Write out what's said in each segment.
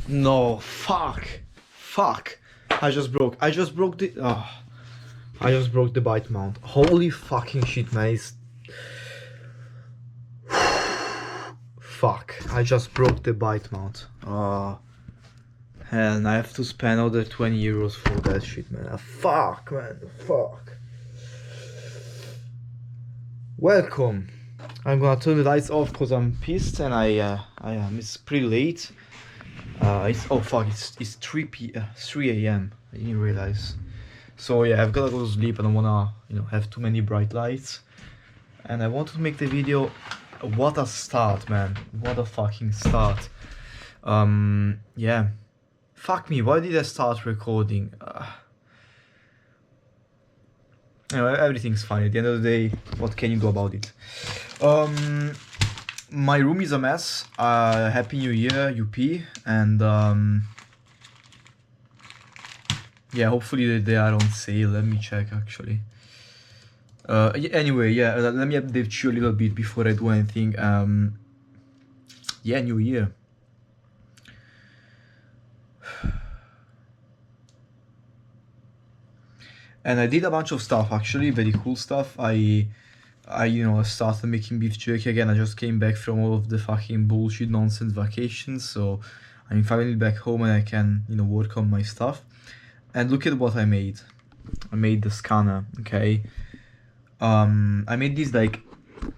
No, fuck. I just broke the I just broke the bite mount. Holy fucking shit, man. Fuck. I just broke the bite mount. Hell, and I have to spend another 20 euros for that shit, man. Fuck, man. Fuck. Welcome. I'm gonna turn the lights off because I'm pissed and I am. It's pretty late. It's 3 a.m. I didn't realize. So yeah, I've gotta go to sleep. I don't wanna, have too many bright lights. And I want to make the video. What a start, man. What a fucking start. Yeah. Fuck me, why did I start recording? Everything's fine. At the end of the day, what can you do about it? My room is a mess. Happy New Year, UP. And yeah, hopefully they are on sale. Let me check actually. Anyway, yeah, let me update you a little bit before I do anything. Yeah, New Year. And I did a bunch of stuff actually, very cool stuff. I started making beef jerky again. I just came back from all of the fucking bullshit nonsense vacations, so I'm finally back home and I can, work on my stuff. And look at what I made. I made the scanner, okay? I made this like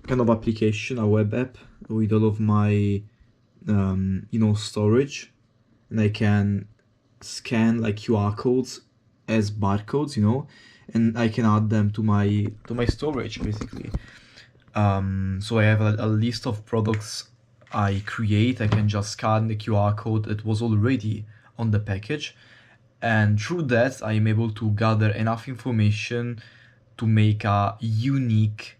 kind of application, a web app with all of my storage, and I can scan like QR codes as barcodes, and I can add them to my storage basically. So I have a list of products I create. I can just scan the QR code that was already on the package, and through that I am able to gather enough information to make a unique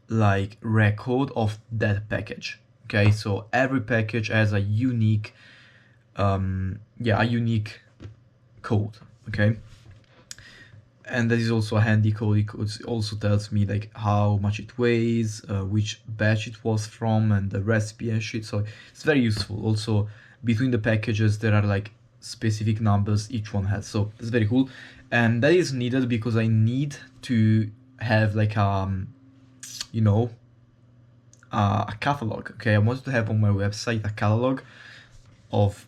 like record of that package. Okay, so every package has a unique unique code. Okay, and that is also a handy code. It also tells me like how much it weighs, which batch it was from, and the recipe and shit. So it's very useful. Also between the packages there are like specific numbers each one has, so it's very cool. And that is needed because I need to have like a catalog. Okay, I wanted to have on my website a catalog of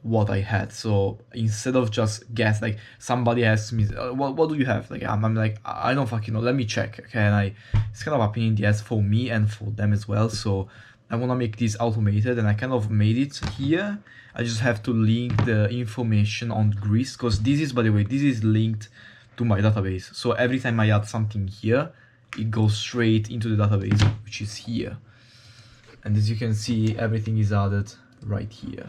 what I had. So instead of just guess, like somebody asks me, what do you have? Like I'm like, I don't fucking know, let me check. Okay, and it's kind of a pain in the ass for me and for them as well. So I want to make this automated, and I kind of made it here. I just have to link the information on Grease, because this is, by the way, this is linked to my database. So every time I add something here, it goes straight into the database, which is here. And as you can see, everything is added right here.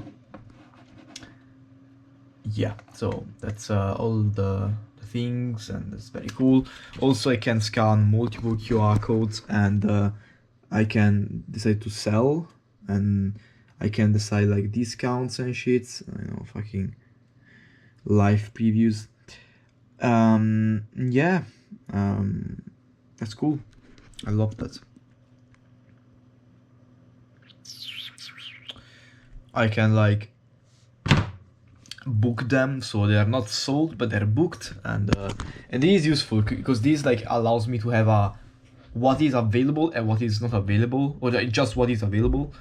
Yeah, so that's all the things, and that's very cool. Also, I can scan multiple QR codes, and I can decide to sell, and I can decide like discounts and shit. Fucking live previews. Yeah, that's cool. I love that. I can like book them, so they are not sold but they're booked, and it is useful because this like allows me to have a what is available and what is not available, or just what is available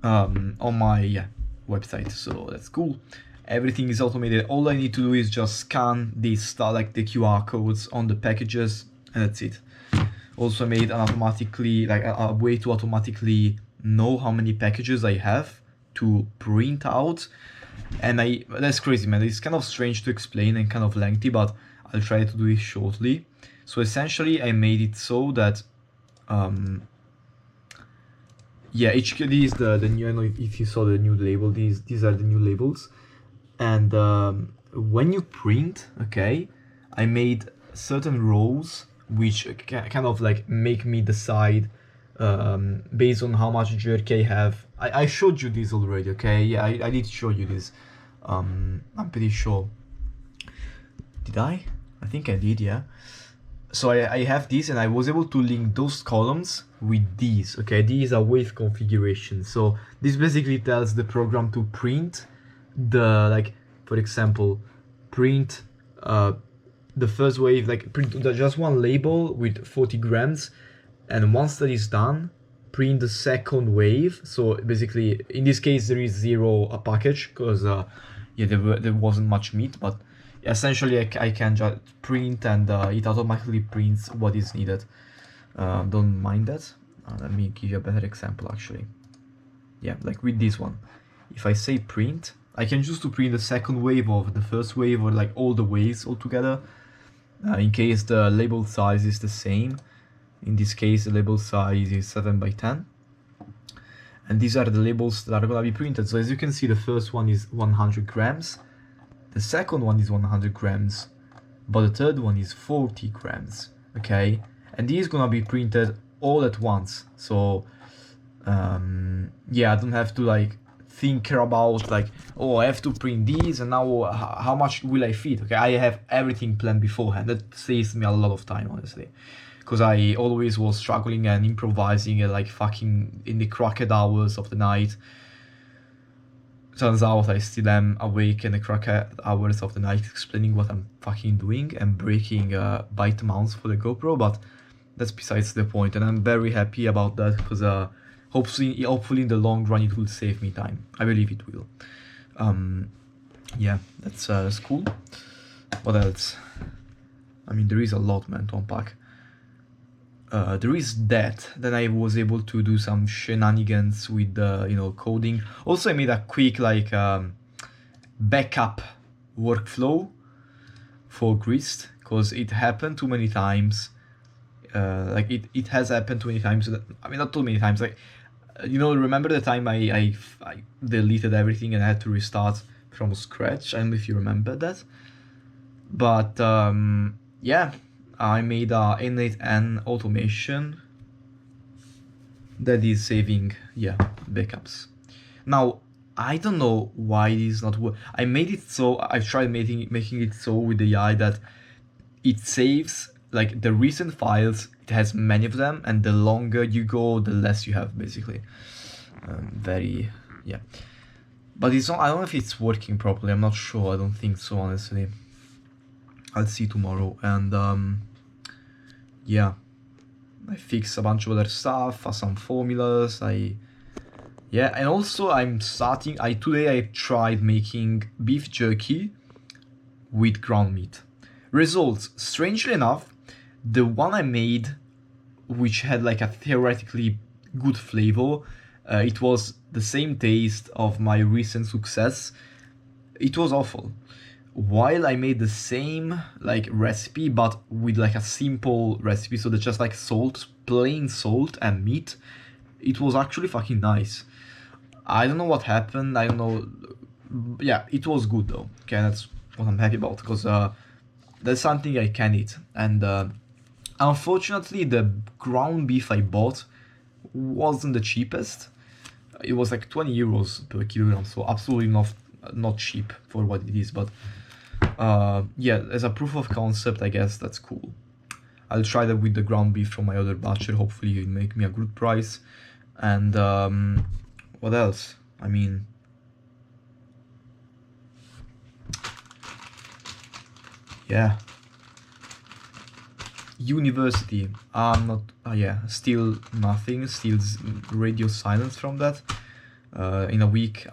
on my website. So that's cool. Everything is automated. All I need to do is just scan this stuff, like the QR codes on the packages, and that's it. Also made an automatically like a way to automatically know how many packages I have to print out. And that's crazy, man. It's kind of strange to explain and kind of lengthy, but I'll try to do it shortly. So essentially I made it so that HQD is the new, I don't know if you saw the new label. These are the new labels. And when you print, okay, I made certain rows which kind of like make me decide based on how much jerky I have. I showed you this already, okay? Yeah, I did show you this. I'm pretty sure. Did I? I think I did, yeah. so I have this, and I was able to link those columns with these. Okay, these are wave configuration. So this basically tells the program to print the, like, for example, print the first wave, like print just one label with 40 grams, and once that is done, print the second wave. So basically, in this case, there is 0 a package because yeah, there wasn't much meat, but essentially I can just print, and it automatically prints what is needed. Don't mind that. Let me give you a better example actually. Yeah, like with this one, if I say print, I can choose to print the second wave of the first wave, or like all the waves all together, in case the label size is the same. In this case, the label size is 7 by 10. And these are the labels that are gonna be printed. So as you can see, the first one is 100 grams, the second one is 100 grams, but the third one is 40 grams, okay? And these gonna be printed all at once. So yeah, I don't have to like think about like, oh, I have to print these, and now how much will I fit? Okay, I have everything planned beforehand. That saves me a lot of time, honestly, because I always was struggling and improvising at like fucking in the cracked hours of the night. Turns out I still am awake in the cracked hours of the night, explaining what I'm fucking doing and breaking byte mounts for the GoPro, but that's besides the point, and I'm very happy about that, because hopefully in the long run it will save me time. I believe it will. Yeah, that's cool. What else? I mean, there is a lot, man, to unpack. There is that. Then I was able to do some shenanigans with coding. Also, I made a quick like backup workflow for Grist, because it happened too many times. Like it has happened too many times. I mean, not too many times. Like, remember the time I deleted everything and I had to restart from scratch? I don't know if you remember that. But yeah, I made a N8N automation that is saving, yeah, backups. Now, I don't know why it is not work. I made it so, I've tried making it so with the AI that it saves like the recent files. It has many of them, and the longer you go, the less you have, basically. Yeah. But it's not, I don't know if it's working properly. I'm not sure. I don't think so, honestly. I'll see tomorrow. And yeah, I fixed a bunch of other stuff, some formulas. Yeah, and also today I tried making beef jerky with ground meat. Results, strangely enough, the one I made, which had like a theoretically good flavor, it was the same taste of my recent success. It was awful. While I made the same like recipe, but with like a simple recipe, so that's just like salt, plain salt and meat, it was actually fucking nice. I don't know what happened. I don't know. Yeah, it was good though. Okay, that's what I'm happy about, because that's something I can eat. And unfortunately, the ground beef I bought wasn't the cheapest. It was like 20 euros per kilogram, so absolutely not cheap for what it is. But yeah, as a proof of concept, I guess that's cool. I'll try that with the ground beef from my other butcher. Hopefully, it'll make me a good price. And what else? I mean, yeah. University. I'm not. Yeah, still nothing. Still radio silence from that. In a week,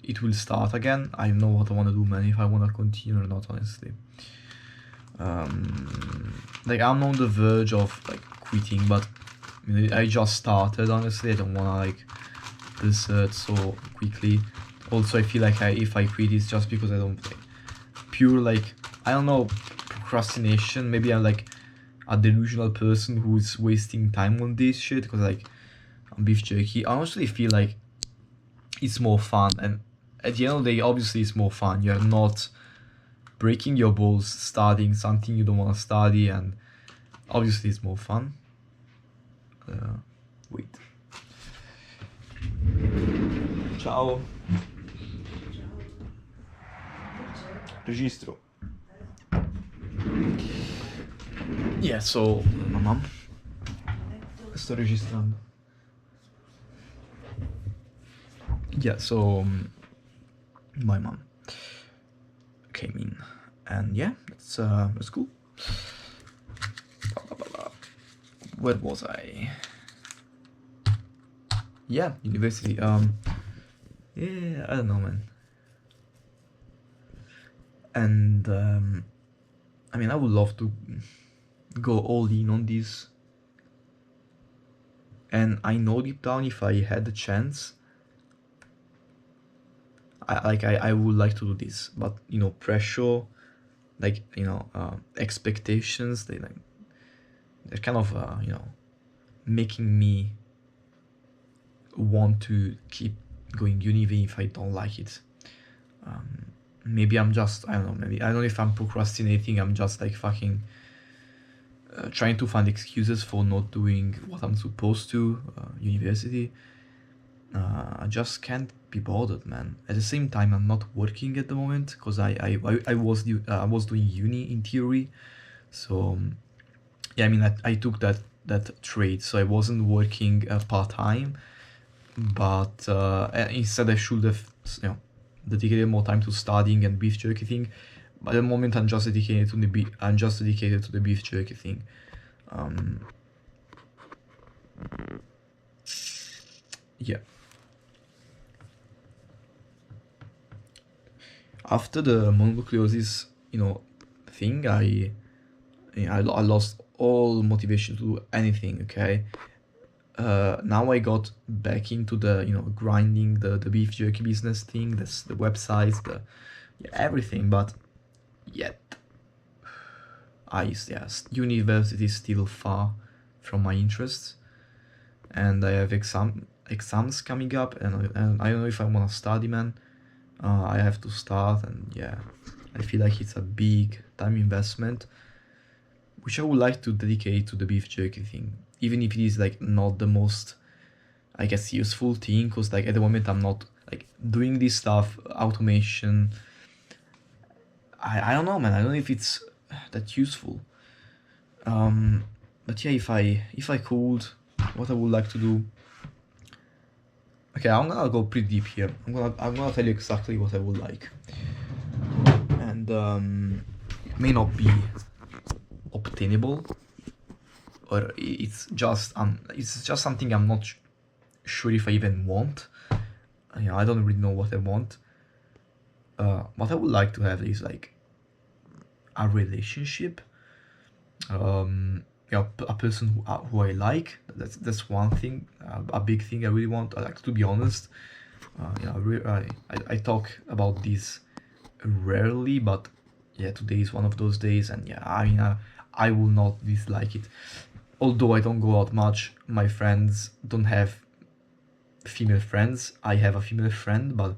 it will start again. I don't know what I want to do, man. If I want to continue or not, honestly. Like, I'm on the verge of like quitting, but I just started. Honestly, I don't want to like desert so quickly. Also, I feel like if I quit, it's just because I don't pure like, I don't know, procrastination. Maybe I'm like a delusional person who's wasting time on this shit, because like on beef jerky, I honestly feel like it's more fun, and at the end of the day, obviously it's more fun. You're not breaking your balls studying something you don't want to study, and obviously it's more fun. Wait. Ciao. Registro. Yeah, so my mom. Sto registrando. Yeah, so my mom came in, and yeah, that's cool. Blah, blah, blah, blah. Where was I? Yeah, university. Yeah, I don't know, man. And I mean, I would love to go all in on this. And I know deep down, if I had the chance, I would like to do this. But you know, pressure, like you know, expectations, they're kind of making me want to keep going uni even if I don't like it. Maybe I'm just, I don't know, maybe I don't know if I'm procrastinating. I'm just like fucking trying to find excuses for not doing what I'm supposed to. University. I just can't be bothered, man. At the same time, I'm not working at the moment because I was doing uni in theory, so yeah. I mean, I took that trade, so I wasn't working part time, but instead I should have dedicated more time to studying and beef jerky thing. But at the moment, I'm just dedicated to the beef jerky thing. Yeah. After the mononucleosis, thing, I lost all motivation to do anything. Okay. Now I got back into the grinding the beef jerky business thing. That's the websites, everything. But yet, university is still far from my interests, and I have exams coming up, and I don't know if I want to study, man. I have to start, and yeah, I feel like it's a big time investment, which I would like to dedicate to the beef jerky thing, even if it is like not the most, I guess, useful thing, because like at the moment I'm not like doing this stuff, automation. I don't know, man. I don't know if it's that useful. But yeah, if I could, what I would like to do. Okay, I'm gonna go pretty deep here. I'm gonna tell you exactly what I would like, and it may not be obtainable, or it's just something I'm not sure if I even want. I don't really know what I want. What I would like to have is like a relationship. A person who I like. That's one thing, a big thing I really want. I like to be honest. I talk about this rarely, but yeah, today is one of those days, and yeah, I mean, I will not dislike it. Although I don't go out much, my friends don't have female friends. I have a female friend, but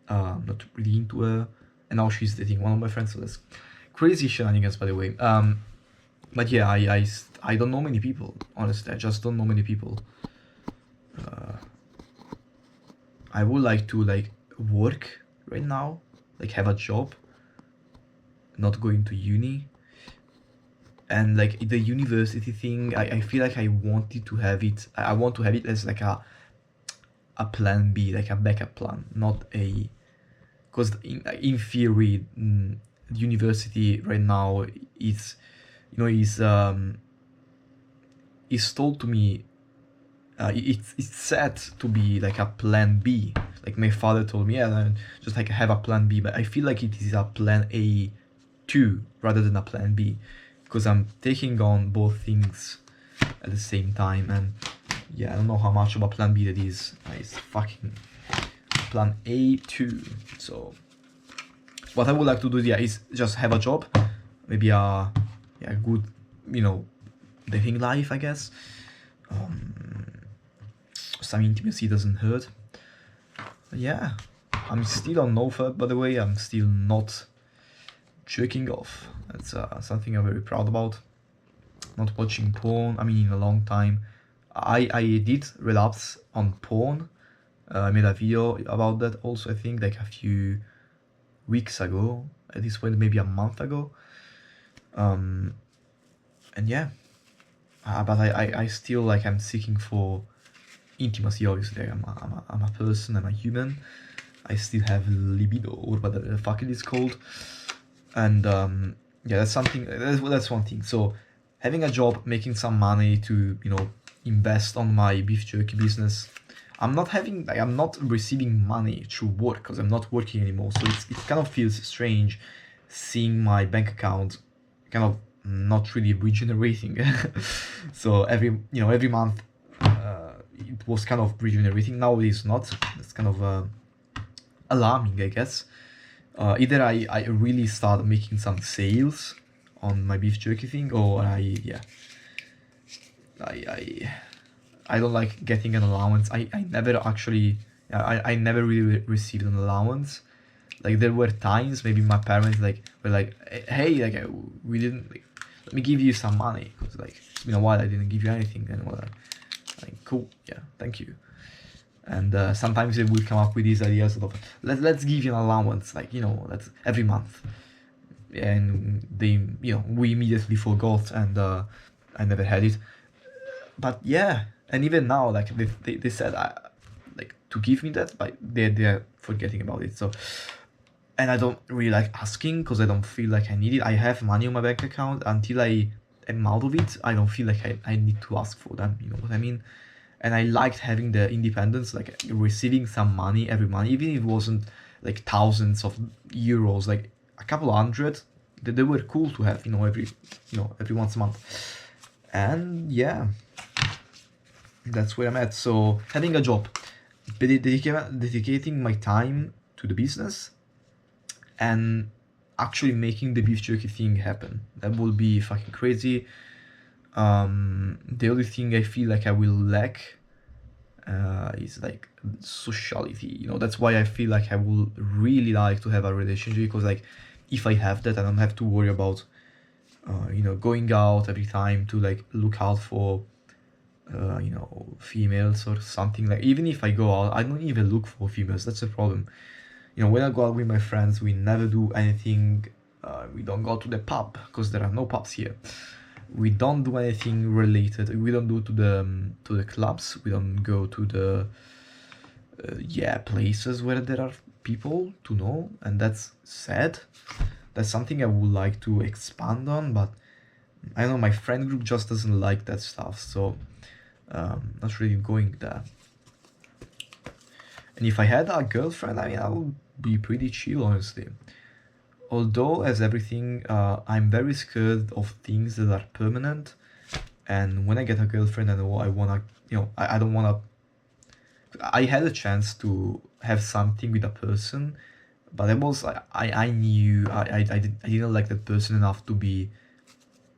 I'm not really into her, and now she's dating one of my friends, so that's crazy shenanigans, by the way. But yeah, I don't know many people, honestly. I just don't know many people. I would like to like work right now, like have a job, not going to uni. And like the university thing, I feel like I wanted to have it. I want to have it as like a plan B, like a backup plan, not a, because in theory, university right now is told to me, it's said to be like a plan B. Like my father told me, yeah, just like have a plan B, but I feel like it is a plan A too rather than a plan B, because I'm taking on both things at the same time, and yeah, I don't know how much of a plan B that is. It's fucking plan A2. So what I would like to do, yeah, is just have a job, maybe a good, dating life, I guess. Some intimacy doesn't hurt. But yeah, I'm still on NoFap, by the way. I'm still not jerking off. That's something I'm very proud about. Not watching porn, I mean, in a long time. I did relapse on porn. I made a video about that also, I think, like a few weeks ago. At this point, maybe a month ago. and yeah, but I still like I'm seeking for intimacy. Obviously, I'm a person, I'm a human. I still have libido, or whatever the fuck it is called. And yeah, that's something. That's one thing. So having a job, making some money to invest on my beef jerky business. I'm not receiving money through work because I'm not working anymore. So it kind of feels strange seeing my bank account kind of not really regenerating. So every month it was kind of regenerating. Now it is not. It's kind of alarming, I guess. Either I really start making some sales on my beef jerky thing, or I don't like getting an allowance. I never actually I never really received an allowance. Like there were times maybe my parents like were like, hey, like we didn't like, let me give you some money because like it's been a while I didn't give you anything, and well, like cool, yeah, thank you. And sometimes they will come up with these ideas of let's give you an allowance, like that's every month, and they we immediately forgot, and I never had it. But yeah, and even now like they said like to give me that, but they're forgetting about it. So, and I don't really like asking because I don't feel like I need it. I have money on my bank account. Until I am out of it, I don't feel like I need to ask for them, you know what I mean? And I liked having the independence, like receiving some money every month, even if it wasn't like thousands of euros, like a couple hundred. They were cool to have, every once a month. And yeah, that's where I'm at. So having a job, dedicating my time to the business, and actually making the beef jerky thing happen. That would be fucking crazy. The only thing I feel like I will lack is like sociality. That's why I feel like I would really like to have a relationship, because like if I have that, I don't have to worry about going out every time to like look out for females or something. Like even if I go out, I don't even look for females. That's the problem. When I go out with my friends, we never do anything. We don't go to the pub because there are no pubs here. We don't do anything related. We don't do to the clubs. We don't go to the places where there are people to know, and that's sad. That's something I would like to expand on, but I know my friend group just doesn't like that stuff, so not really going there. And if I had a girlfriend, I mean, I would be pretty chill, honestly. Although, as everything, I'm very scared of things that are permanent. And when I get a girlfriend, I wanna, I don't wanna. I had a chance to have something with a person, but I knew I didn't like that person enough to be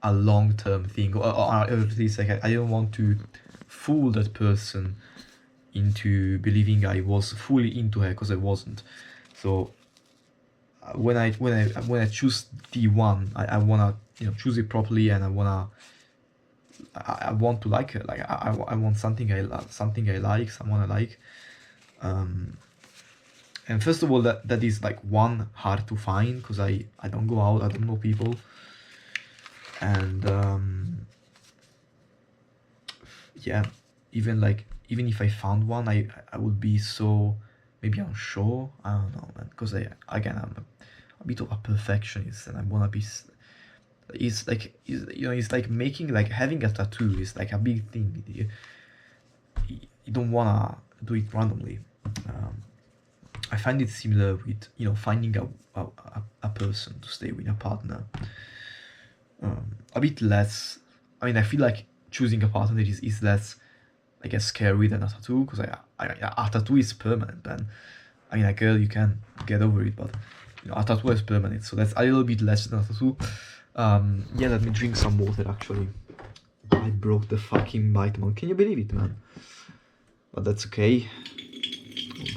a long term thing, or at least like I didn't want to fool that person into believing I was fully into her, because I wasn't. So when I choose the one, I wanna choose it properly, and I want to like her. Like I want something something I like, someone I like. And first of all, that is like one hard to find, because I don't go out, I don't know people, and yeah, even if I found one, I would be so maybe unsure. I don't know, man, because I'm a bit of a perfectionist, and I wanna be. It's like making, like having a tattoo is like a big thing. You don't wanna do it randomly. I find it similar with finding a person to stay with, a partner. A bit less. I mean, I feel like choosing a partner is less, I guess, scary than a tattoo, because a tattoo is permanent, and I mean, a girl, you can get over it, but a tattoo is permanent, so that's a little bit less than a tattoo. Yeah, let me drink some water. Actually, I broke the fucking bite mode. Can you believe it, man? But that's okay.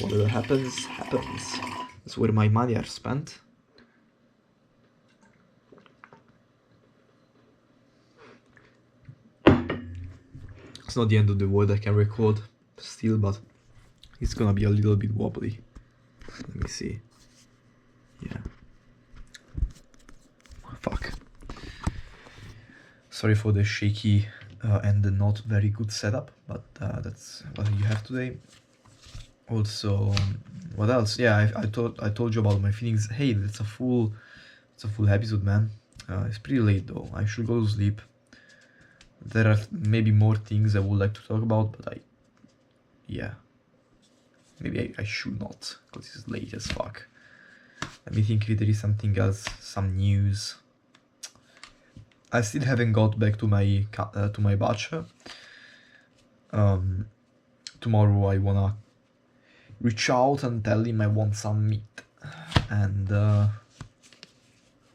Whatever happens, happens. That's where my money are spent. It's not the end of the world. I can record still, but it's gonna be a little bit wobbly. Let me see. Yeah. Fuck. Sorry for the shaky and the not very good setup, but that's what you have today. Also, what else? Yeah, I told you about my feelings. Hey, it's a full episode, man. It's pretty late though. I should go to sleep. There are maybe more things I would like to talk about, but yeah, maybe I should not, because it's late as fuck. Let me think if there is something else, some news. I still haven't got back to my bacha. Tomorrow I wanna reach out and tell him I want some meat. And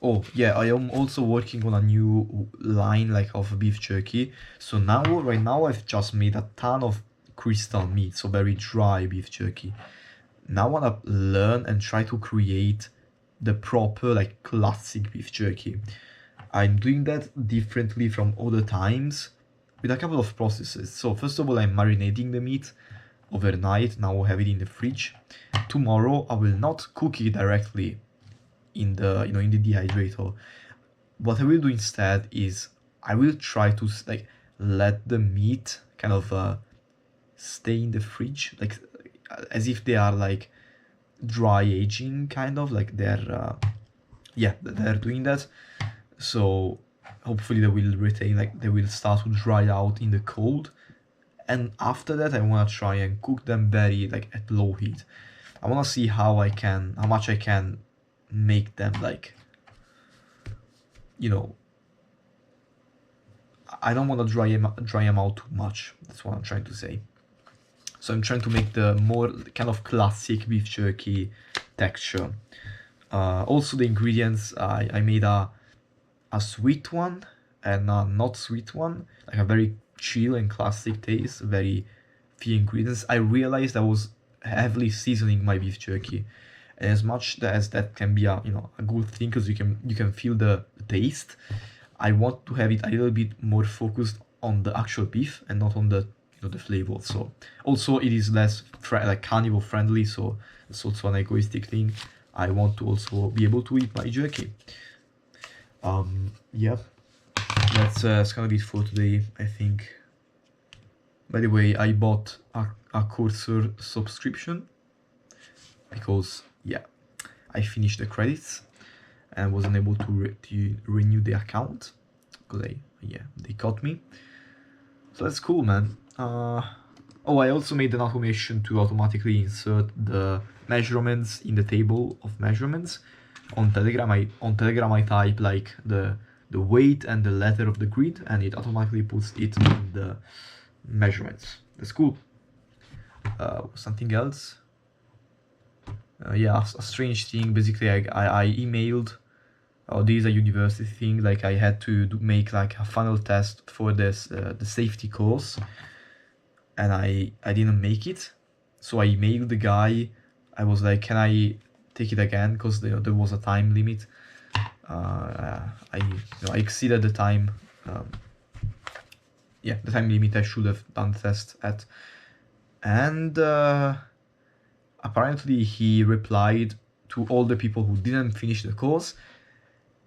oh yeah, I am also working on a new line like of beef jerky. So right now I've just made a ton of crystal meat, so very dry beef jerky. Now I wanna learn and try to create the proper like classic beef jerky. I'm doing that differently from other times with a couple of processes. So first of all, I'm marinating the meat overnight. Now I have it in the fridge. Tomorrow I will not cook it directly in the in the dehydrator. What I will do instead is I will try to like let the meat kind of stay in the fridge, like as if they are like dry aging, kind of like they're yeah, they're doing that. So hopefully they will retain, like they will start to dry out in the cold. And after that I want to try and cook them very like at low heat. I want to see how much I can make them like, I don't want to dry them out too much. That's what I'm trying to say. So I'm trying to make the more kind of classic beef jerky texture. Also the ingredients, I made a sweet one and a not sweet one, like a very chill and classic taste, very few ingredients. I realized I was heavily seasoning my beef jerky, and as much as that can be a good thing, because you can feel the taste, I want to have it a little bit more focused on the actual beef and not on the the flavor. So also it is less like carnivore friendly, so it's also an egoistic thing. I want to also be able to eat my jerky. Yeah, that's gonna be it for today, I think. By the way, I bought a Cursor subscription because yeah, I finished the credits and wasn't able to renew the account because they caught me. So that's cool, man. Oh, I also made an automation to automatically insert the measurements in the table of measurements. On Telegram I type like the weight and the letter of the grid, and it automatically puts it in the measurements. That's cool. Something else? Yeah, a strange thing. Basically, I emailed. Oh, this is a university thing. Like I had to make like a final test for this the safety course, and I didn't make it. So I emailed the guy. I was like, can I take it again? Because there was a time limit. I exceeded the time. Yeah, the time limit I should have done the test at, and apparently he replied to all the people who didn't finish the course,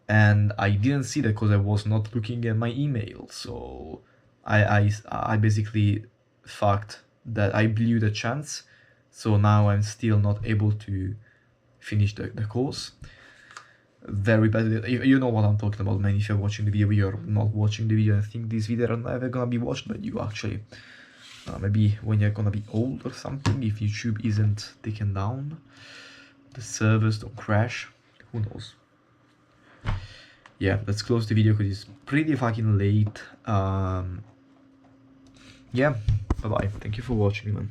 and I didn't see that because I was not looking at my email. So I basically fucked that. I blew the chance. So now I'm still not able to finish the course. Very bad. You know what I'm talking about, man. If you're watching the video, you're not watching the video. I think this video are never gonna be watched by you, actually. Maybe when you're gonna be old or something, if YouTube isn't taken down, the servers don't crash, who knows. Yeah, let's close the video because it's pretty fucking late. Yeah, bye bye. Thank you for watching, man.